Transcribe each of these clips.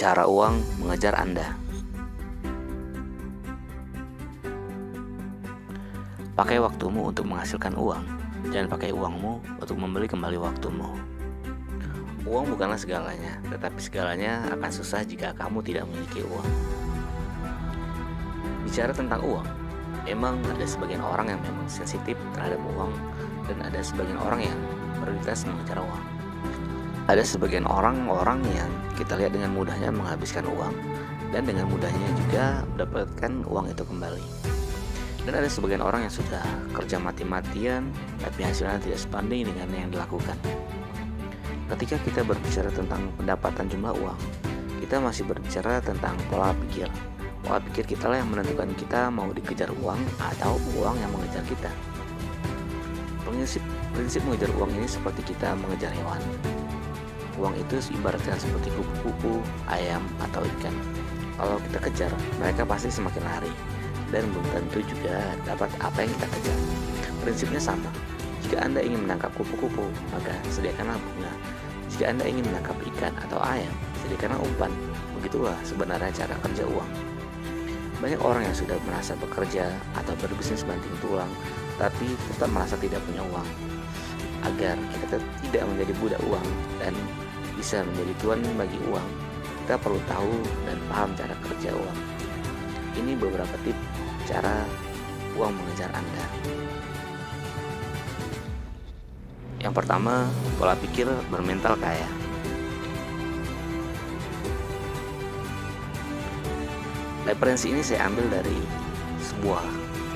Cara uang mengejar Anda. Pakai waktumu untuk menghasilkan uang, jangan pakai uangmu untuk membeli kembali waktumu. Uang bukanlah segalanya, tetapi segalanya akan susah jika kamu tidak memiliki uang. Bicara tentang uang, emang ada sebagian orang yang memang sensitif terhadap uang, dan ada sebagian orang yang prioritas mengejar uang. Ada sebagian orang yang kita lihat dengan mudahnya menghabiskan uang, dan dengan mudahnya juga mendapatkan uang itu kembali. Dan ada sebagian orang yang sudah kerja mati-matian, tapi hasilnya tidak sebanding dengan yang dilakukan. Ketika kita berbicara tentang pendapatan jumlah uang, kita masih berbicara tentang pola pikir. Pola pikir kita lah yang menentukan kita mau dikejar uang atau uang yang mengejar kita. Prinsip mengejar uang ini seperti kita mengejar hewan. Uang itu ibaratkan seperti kupu-kupu, ayam, atau ikan. Kalau kita kejar, mereka pasti semakin lari, dan belum tentu juga dapat apa yang kita kejar. Prinsipnya sama. Jika Anda ingin menangkap kupu-kupu, maka sediakanlah bunga. Jika Anda ingin menangkap ikan atau ayam, sediakanlah umpan. Begitulah sebenarnya cara kerja uang. Banyak orang yang sudah merasa bekerja atau berbisnis banting tulang, tapi tetap merasa tidak punya uang. Agar kita tidak menjadi budak uang dan bisa menjadi tuan bagi uang, kita perlu tahu dan paham cara kerja uang. Ini beberapa tips cara uang mengejar Anda. Yang pertama, pola pikir bermental kaya. Referensi ini saya ambil dari sebuah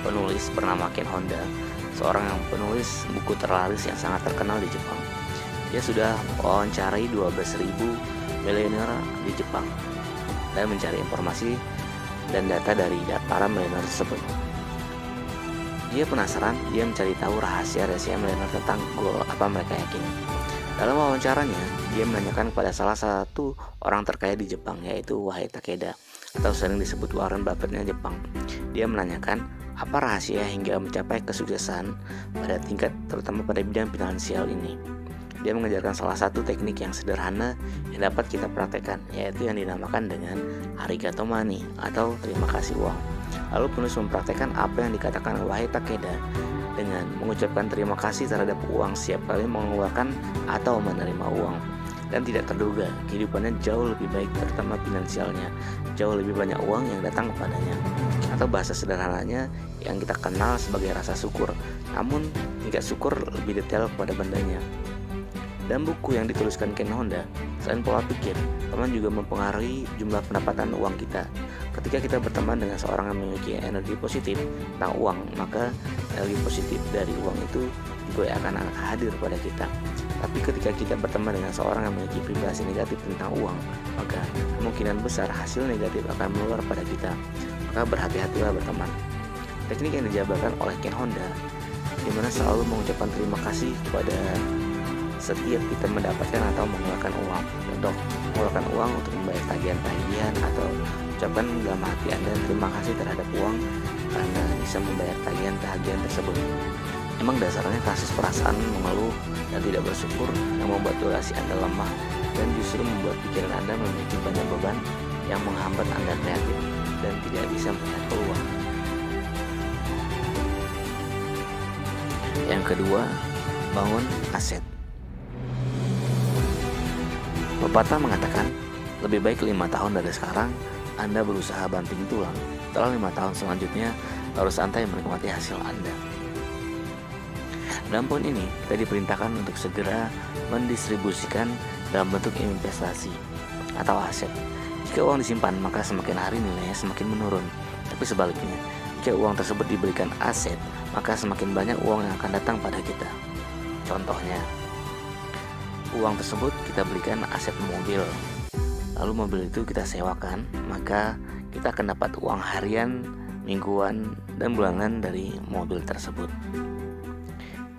penulis bernama Ken Honda, seorang yang penulis buku terlaris yang sangat terkenal di Jepang. Dia sudah mewawancarai 12.000 milenial di Jepang dan mencari informasi dan data dari para milenial tersebut. Dia penasaran, dia mencari tahu rahasia-rahasia milenial tentang goal apa mereka yakini. Dalam wawancaranya, dia menanyakan kepada salah satu orang terkaya di Jepang, yaitu Wahei Takeda, atau sering disebut Warren Buffett-nya Jepang. Dia menanyakan apa rahasia hingga mencapai kesuksesan pada tingkat terutama pada bidang finansial ini. Dia mengajarkan salah satu teknik yang sederhana yang dapat kita praktekkan, yaitu yang dinamakan dengan arigato money atau terima kasih uang. Lalu penulis mempraktekkan apa yang dikatakan Wahei Takeda dengan mengucapkan terima kasih terhadap uang setiap kali mengeluarkan atau menerima uang. Dan tidak terduga, kehidupannya jauh lebih baik, terutama finansialnya. Jauh lebih banyak uang yang datang kepadanya. Atau bahasa sederhananya yang kita kenal sebagai rasa syukur, namun tingkat syukur lebih detail kepada bandanya. Dan buku yang dituliskan Ken Honda, selain pola pikir, teman juga mempengaruhi jumlah pendapatan uang kita. Ketika kita berteman dengan seorang yang memiliki energi positif tentang uang, maka energi positif dari uang itu juga akan hadir pada kita. Tapi ketika kita berteman dengan seorang yang memiliki vibrasi negatif tentang uang, maka kemungkinan besar hasil negatif akan menular pada kita. Maka berhati-hatilah berteman. Teknik yang dijabarkan oleh Ken Honda, di mana selalu mengucapkan terima kasih kepada setiap kita mendapatkan atau mengeluarkan uang. Contoh, mengeluarkan uang untuk membayar tagihan-tagihan, atau ucapkan dalam hati Anda terima kasih terhadap uang karena bisa membayar tagihan-tagihan tersebut. Emang dasarnya kasus perasaan mengeluh dan tidak bersyukur yang membuat durasi Anda lemah dan justru membuat pikiran Anda memiliki banyak beban yang menghambat Anda kreatif dan tidak bisa melihat peluang. Yang kedua, bangun aset. Pepatah mengatakan, lebih baik 5 tahun dari sekarang Anda berusaha banting tulang, setelah 5 tahun selanjutnya baru santai menikmati hasil Anda. Dalam poin ini, kita diperintahkan untuk segera mendistribusikan dalam bentuk investasi atau aset. Jika uang disimpan, maka semakin hari nilainya semakin menurun. Tapi sebaliknya, jika uang tersebut diberikan aset, maka semakin banyak uang yang akan datang pada kita. Contohnya, uang tersebut kita belikan aset mobil, lalu mobil itu kita sewakan, maka kita akan dapat uang harian, mingguan, dan bulanan dari mobil tersebut.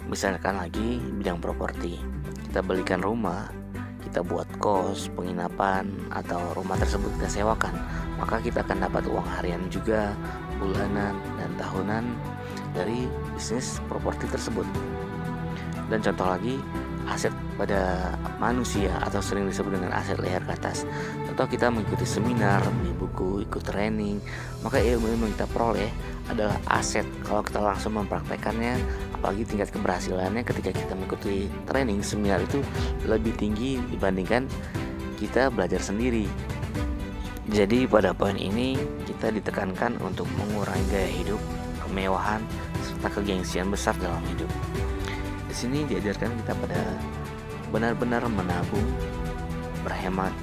Misalkan lagi bidang properti, kita belikan rumah, kita buat kos, penginapan, atau rumah tersebut kita sewakan, maka kita akan dapat uang harian juga, bulanan, dan tahunan dari bisnis properti tersebut. Dan contoh lagi, aset pada manusia atau sering disebut dengan aset leher ke atas. Contoh kita mengikuti seminar, beli buku, ikut training, maka ilmu-ilmu yang kita peroleh adalah aset kalau kita langsung mempraktekannya. Apalagi tingkat keberhasilannya ketika kita mengikuti training seminar itu lebih tinggi dibandingkan kita belajar sendiri. Jadi pada poin ini kita ditekankan untuk mengurangi gaya hidup, kemewahan, serta kegengsian besar dalam hidup. Di sini diajarkan kita pada benar-benar menabung, berhemat,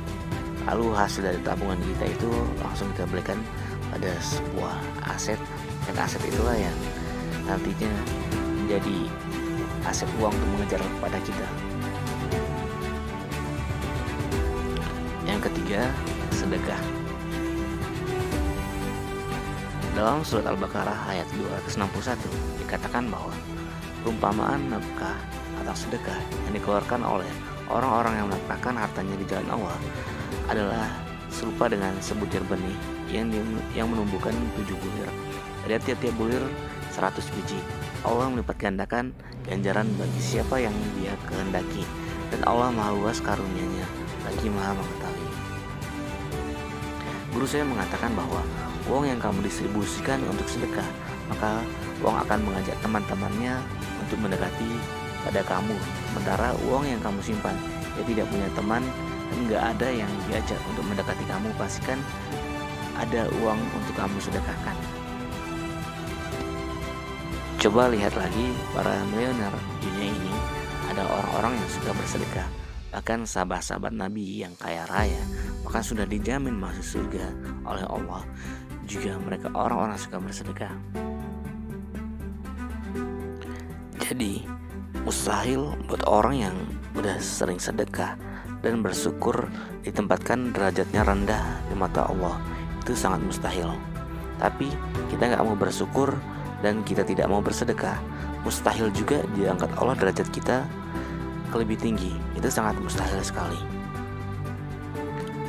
lalu hasil dari tabungan kita itu langsung kita belikan pada sebuah aset, dan aset itulah yang nantinya menjadi aset uang untuk mengejar kepada kita. Yang ketiga, sedekah. Dalam surat Al-Baqarah ayat 261 dikatakan bahwa perumpamaan nafkah atau sedekah yang dikeluarkan oleh orang-orang yang menafkahkan hartanya di jalan Allah adalah serupa dengan sebutir benih yang menumbuhkan 7 bulir. Dari tiap-tiap bulir 100 biji. Allah melipat gandakan ganjaran bagi siapa yang Dia kehendaki, dan Allah Maha Luas karunia-Nya lagi Maha Mengetahui. Guru saya mengatakan bahwa uang yang kamu distribusikan untuk sedekah, maka uang akan mengajak teman-temannya untuk mendekati pada kamu. Sementara uang yang kamu simpan, dia tidak punya teman dan nggak ada yang diajak untuk mendekati kamu, pastikan ada uang untuk kamu sedekahkan. Coba lihat lagi para miliuner dunia ini, ada orang-orang yang suka bersedekah. Bahkan sahabat-sahabat Nabi yang kaya raya, maka sudah dijamin masuk surga oleh Allah. Juga mereka orang-orang suka bersedekah. Jadi mustahil buat orang yang udah sering sedekah dan bersyukur ditempatkan derajatnya rendah di mata Allah. Itu sangat mustahil. Tapi kita gak mau bersyukur dan kita tidak mau bersedekah, mustahil juga diangkat Allah derajat kita ke lebih tinggi. Itu sangat mustahil sekali.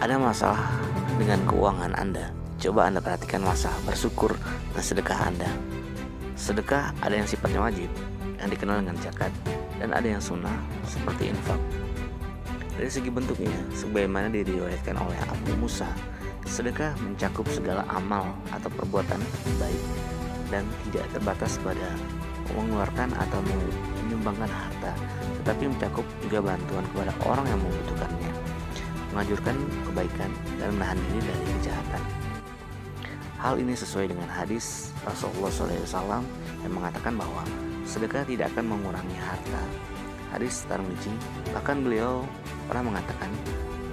Ada masalah dengan keuangan Anda, coba Anda perhatikan masalah bersyukur dan sedekah Anda. Sedekah ada yang sifatnya wajib, yang dikenal dengan zakat, dan ada yang sunnah seperti infak. Dari segi bentuknya, sebagaimana diriwayatkan oleh Abu Musa, sedekah mencakup segala amal atau perbuatan baik dan tidak terbatas pada mengeluarkan atau menyumbangkan harta, tetapi mencakup juga bantuan kepada orang yang membutuhkannya, mengajurkan kebaikan, dan menahan diri dari kejahatan. Hal ini sesuai dengan hadis Rasulullah SAW yang mengatakan bahwa sedekah tidak akan mengurangi harta. Hadis Tirmidzi, bahkan beliau pernah mengatakan,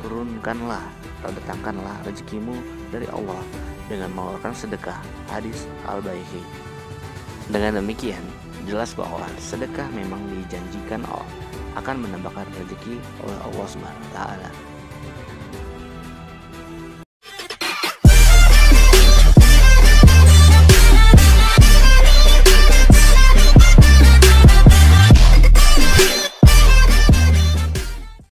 turunkanlah atau datangkanlah rezekimu dari Allah dengan mengeluarkan sedekah. Hadis Al-Baihaqi. Dengan demikian, jelas bahwa sedekah memang dijanjikan akan menambahkan rezeki oleh Allah Subhanahu wa taala.